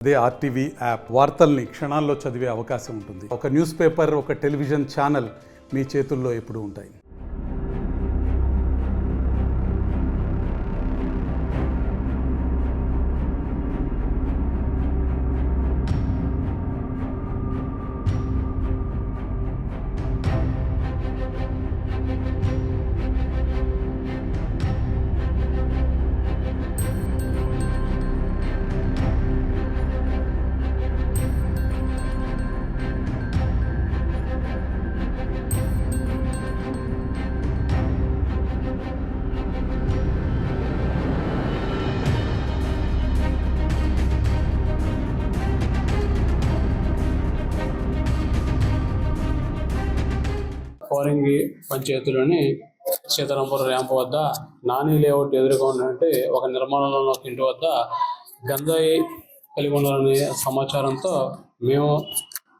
అదే RTV app వార్తల్ని క్షణాల్లో చదివే అవకాశం ఉంటుంది. ఒక న్యూస్ పేపర్, ఒక టెలివిజన్ ఛానల్ మీ చేతుల్లో ఎప్పుడూ ఉంటాయి. కోరంగి పంచాయతీలోని సీతారాంపురం ర్యాంప్ వద్ద నాని లేఅవుట్ ఎదురుగా ఉన్నట్టు ఒక నిర్మాణంలో ఉన్న ఒక ఇంటి వద్ద గంజాయి కలిగి ఉండాలనే సమాచారంతో మేము,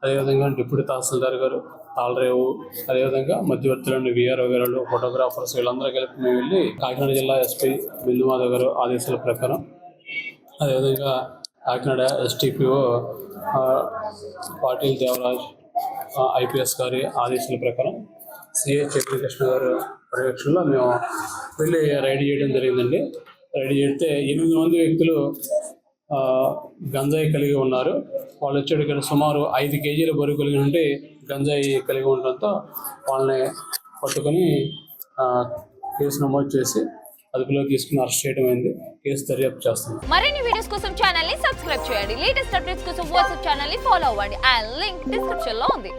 అదేవిధంగా డిప్యూటీ తహసీల్దార్ గారు తాళరేవు, అదేవిధంగా మధ్యవర్తులను విఆర్ఓ గారు, ఫోటోగ్రాఫర్స్ వీళ్ళందరూ కలిపి మేము వెళ్ళి కాకినాడ జిల్లా ఎస్పీ బిందుమాధవ్ గారు ఆదేశాల ప్రకారం, అదేవిధంగా కాకినాడ ఎస్టీపీఓ పాటిల్ దేవరాజ్ ఐపీఎస్ గారి ఆదేశాల ప్రకారం సిఐ చక్రకృష్ణ గారు పర్యవేక్షణలో మేము వెళ్ళి రైడ్ చేయడం జరిగిందండి. రైడ్ చేస్తే 8 మంది వ్యక్తులు గంజాయి కలిగి ఉన్నారు. వాళ్ళు వచ్చేటి ఇక్కడ సుమారు 5 కేజీల బరువు కలిగి ఉండి గంజాయి కలిగి ఉండడంతో వాళ్ళని పట్టుకొని కేసు నమోదు చేసి అదుపులో తీసుకుని అరెస్ట్ చేయడం అయింది. కేసు దర్యాప్తు చేస్తాం. మరిన్ని వీడియోస్ కోసం ఛానల్ ని సబ్స్క్రైబ్ చేయండి. లేటెస్ట్ అప్డేట్స్ కోసం వాట్సాప్ ఛానల్ ని ఫాలో అవ్వండి. ఆ లింక్ డిస్క్రిప్షన్ లో ఉంది.